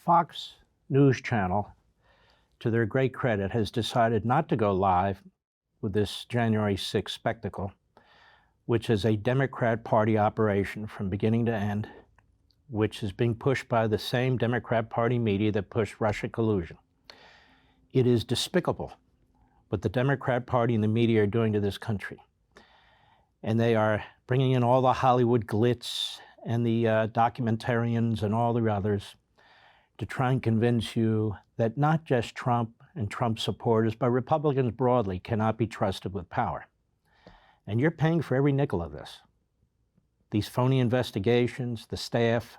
Fox News Channel, to their great credit, has decided not to go live with this January 6th spectacle, which is a Democrat Party operation from beginning to end, which is being pushed by the same Democrat Party media that pushed Russia collusion. It is despicable what the Democrat Party and the media are doing to this country. And they are bringing in all the Hollywood glitz and the documentarians and all the others to try and convince you that not just Trump and Trump supporters, but Republicans broadly cannot be trusted with power. And you're paying for every nickel of this. These phony investigations, the staff,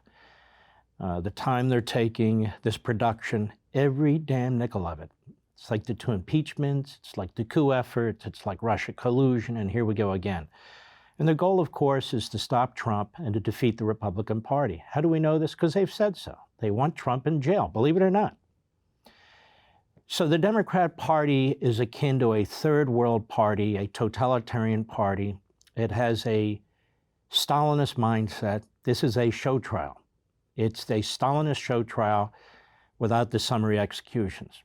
the time they're taking, this production, every damn nickel of it. It's like the 2 impeachments, it's like the coup efforts, it's like Russia collusion, and here we go again. And the goal, of course, is to stop Trump and to defeat the Republican Party. How do we know this? Because they've said so. They want Trump in jail, believe it or not. So the Democrat Party is akin to a third world party, a totalitarian party. It has a Stalinist mindset. This is a show trial. It's a Stalinist show trial without the summary executions.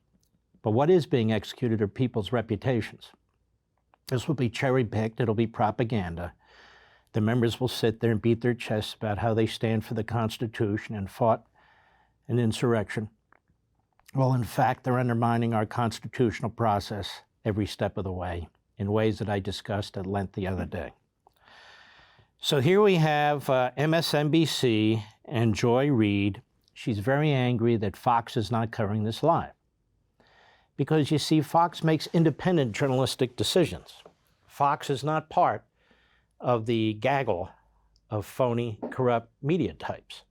But what is being executed are people's reputations. This will be cherry-picked. It'll be propaganda. The members will sit there and beat their chests about how they stand for the Constitution and fought an insurrection. Well, in fact, they're undermining our constitutional process every step of the way in ways that I discussed at length the other day. So here we have MSNBC and Joy Reid. She's very angry that Fox is not covering this live. Because you see, Fox makes independent journalistic decisions. Fox is not part of the gaggle of phony, corrupt media types.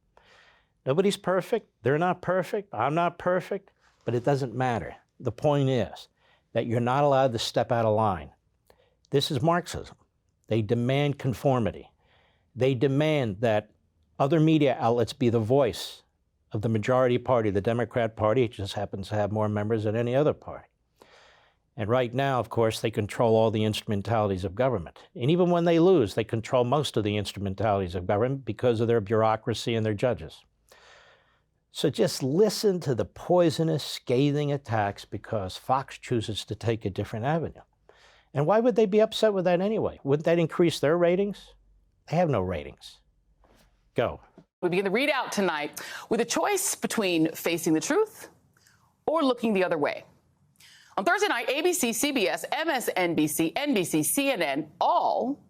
Nobody's perfect. They're not perfect. I'm not perfect. But it doesn't matter. The point is that you're not allowed to step out of line. This is Marxism. They demand conformity. They demand that other media outlets be the voice of the majority party, the Democrat Party. It just happens to have more members than any other party. And right now, of course, they control all the instrumentalities of government. And even when they lose, they control most of the instrumentalities of government because of their bureaucracy and their judges. So just listen to the poisonous, scathing attacks because Fox chooses to take a different avenue. And why would they be upset with that anyway? Wouldn't that increase their ratings? They have no ratings. Go. We begin the readout tonight with a choice between facing the truth or looking the other way. On Thursday night, ABC, CBS, MSNBC, NBC, CNN, all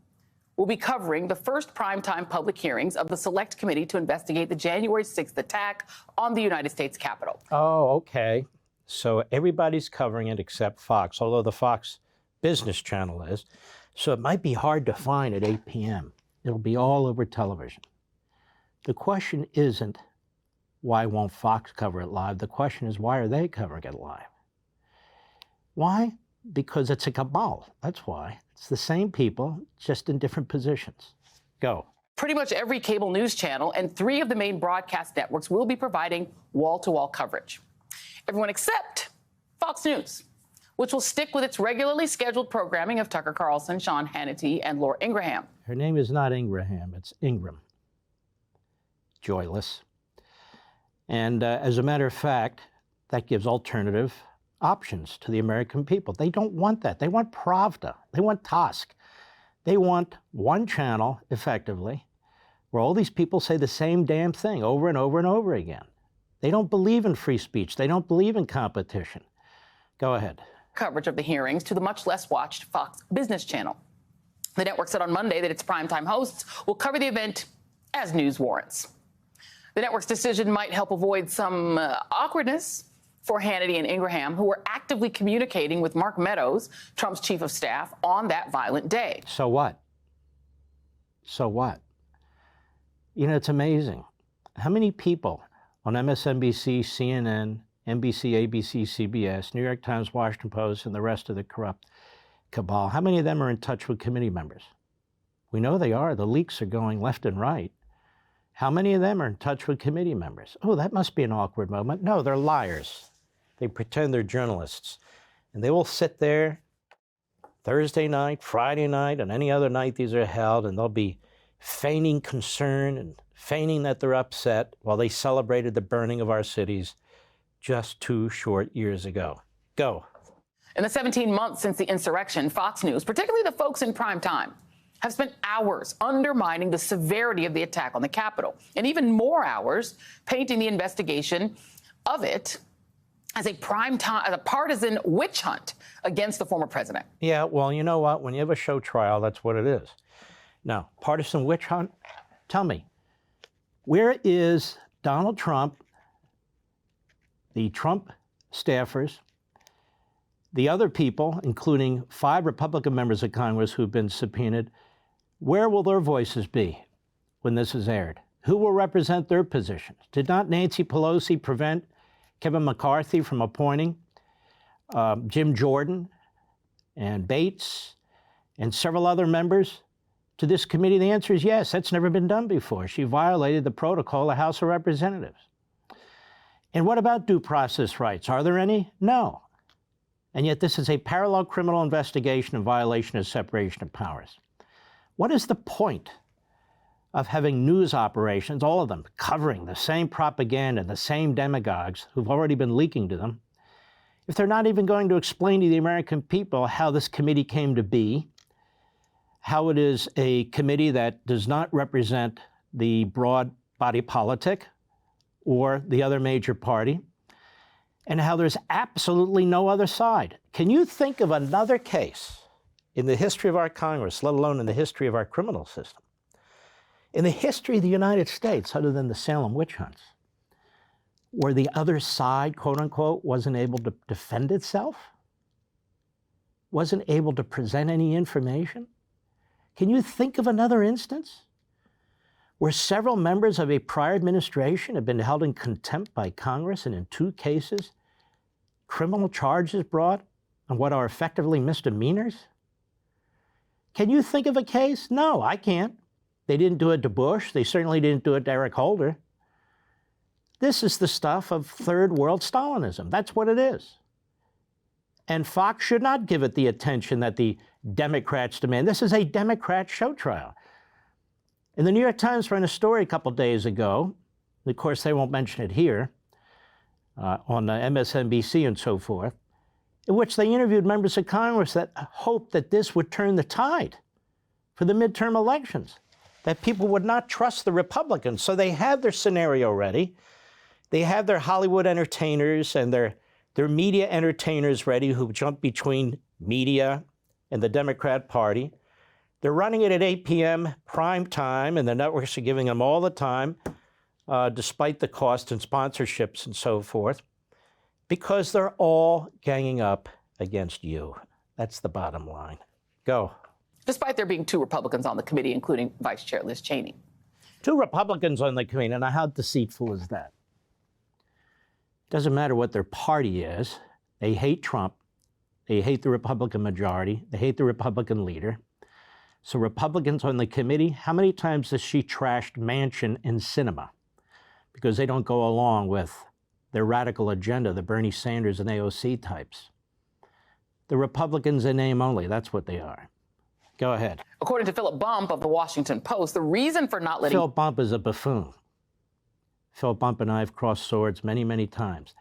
will be covering the first primetime public hearings of the Select Committee to investigate the January 6th attack on the United States Capitol. Oh, okay. So everybody's covering it except Fox, although the Fox Business Channel is. So it might be hard to find at 8 p.m. It'll be all over television. The question isn't, why won't Fox cover it live? The question is, why are they covering it live? Why? Because it's a cabal. That's why. It's the same people, just in different positions. Go. Pretty much every cable news channel and 3 of the main broadcast networks will be providing wall-to-wall coverage. Everyone except Fox News, which will stick with its regularly scheduled programming of Tucker Carlson, Sean Hannity, and Laura Ingraham. Her name is not Ingraham, it's Ingram. Joyless. And as a matter of fact, that gives alternative options to the American people. They don't want that. They want Pravda. They want Tusk. They want one channel, effectively, where all these people say the same damn thing over and over and over again. They don't believe in free speech. They don't believe in competition. Go ahead. Coverage of the hearings to the much less watched Fox Business Channel. The network said on Monday that its primetime hosts will cover the event as news warrants. The network's decision might help avoid some awkwardness for Hannity and Ingraham, who were actively communicating with Mark Meadows, Trump's chief of staff, on that violent day. So what? So what? You know, it's amazing. How many people on MSNBC, CNN, NBC, ABC, CBS, New York Times, Washington Post, and the rest of the corrupt cabal, how many of them are in touch with committee members? We know they are. The leaks are going left and right. How many of them are in touch with committee members? Oh, that must be an awkward moment. No, they're liars. They pretend they're journalists. And they will sit there Thursday night, Friday night, and any other night these are held, and they'll be feigning concern and feigning that they're upset while they celebrated the burning of our cities just 2 short years ago. Go. In the 17 months since the insurrection, Fox News, particularly the folks in prime time, have spent hours undermining the severity of the attack on the Capitol, and even more hours painting the investigation of it as a partisan witch hunt against the former president. Yeah, well, you know what? When you have a show trial, that's what it is. Now, partisan witch hunt? Tell me, where is Donald Trump, the Trump staffers, the other people, including 5 Republican members of Congress who've been subpoenaed? Where will their voices be when this is aired? Who will represent their positions? Did not Nancy Pelosi prevent Kevin McCarthy from appointing Jim Jordan and Bates and several other members to this committee? The answer is yes. That's never been done before. She violated the protocol of the House of Representatives. And what about due process rights? Are there any? No. And yet this is a parallel criminal investigation in violation of separation of powers. What is the point of having news operations, all of them, covering the same propaganda, the same demagogues who've already been leaking to them, if they're not even going to explain to the American people how this committee came to be, how it is a committee that does not represent the broad body politic or the other major party, and how there's absolutely no other side? Can you think of another case in the history of our Congress, let alone in the history of our criminal system, in the history of the United States, other than the Salem witch hunts, where the other side, quote unquote, wasn't able to defend itself? Wasn't able to present any information? Can you think of another instance where several members of a prior administration have been held in contempt by Congress, and in 2 cases, criminal charges brought on what are effectively misdemeanors? Can you think of a case? No, I can't. They didn't do it to Bush. They certainly didn't do it to Eric Holder. This is the stuff of third world Stalinism. That's what it is. And Fox should not give it the attention that the Democrats demand. This is a Democrat show trial. And the New York Times ran a story a couple days ago. Of course, they won't mention it here, on MSNBC and so forth, in which they interviewed members of Congress that hoped that this would turn the tide for the midterm elections, that people would not trust the Republicans. So they have their scenario ready. They have their Hollywood entertainers and their media entertainers ready who jump between media and the Democrat Party. They're running it at 8 p.m. prime time, and the networks are giving them all the time, despite the cost and sponsorships and so forth, because they're all ganging up against you. That's the bottom line. Go. Despite there being 2 Republicans on the committee, including Vice Chair Liz Cheney. 2 Republicans on the committee. Now, how deceitful is that? Doesn't matter what their party is. They hate Trump. They hate the Republican majority. They hate the Republican leader. So Republicans on the committee, how many times has she trashed Manchin and Sinema? Because they don't go along with their radical agenda, the Bernie Sanders and AOC types. The Republicans in name only, that's what they are. Go ahead. According to Philip Bump of the Washington Post, the reason for not letting... Philip Bump is a buffoon. Philip Bump and I have crossed swords many, many times.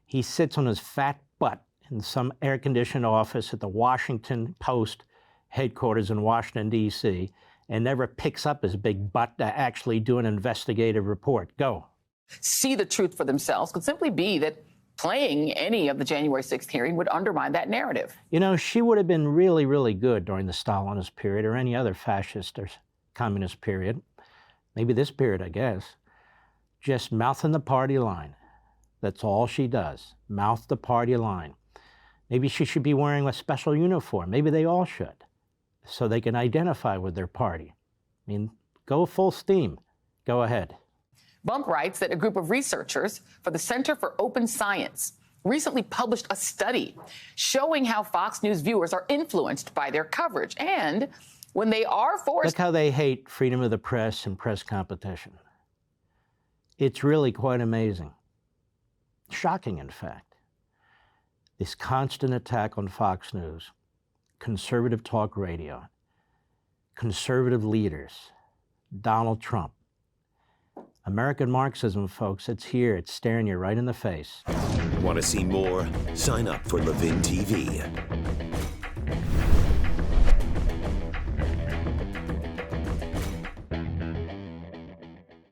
He sits on his fat butt in some air-conditioned office at the Washington Post headquarters in Washington, D.C., and never picks up his big butt to actually do an investigative report. Go. See the truth for themselves could simply be that playing any of the January 6th hearing would undermine that narrative. You know, she would have been really, really good during the Stalinist period or any other fascist or communist period. Maybe this period, I guess. Just mouthing the party line. That's all she does. Mouth the party line. Maybe she should be wearing a special uniform. Maybe they all should, so they can identify with their party. I mean, go full steam. Go ahead. Bump writes that a group of researchers for the Center for Open Science recently published a study showing how Fox News viewers are influenced by their coverage. And when they are forced... Look how they hate freedom of the press and press competition. It's really quite amazing. Shocking, in fact. This constant attack on Fox News, conservative talk radio, conservative leaders, Donald Trump, American Marxism, folks, it's here. It's staring you right in the face. Want to see more? Sign up for Levin TV.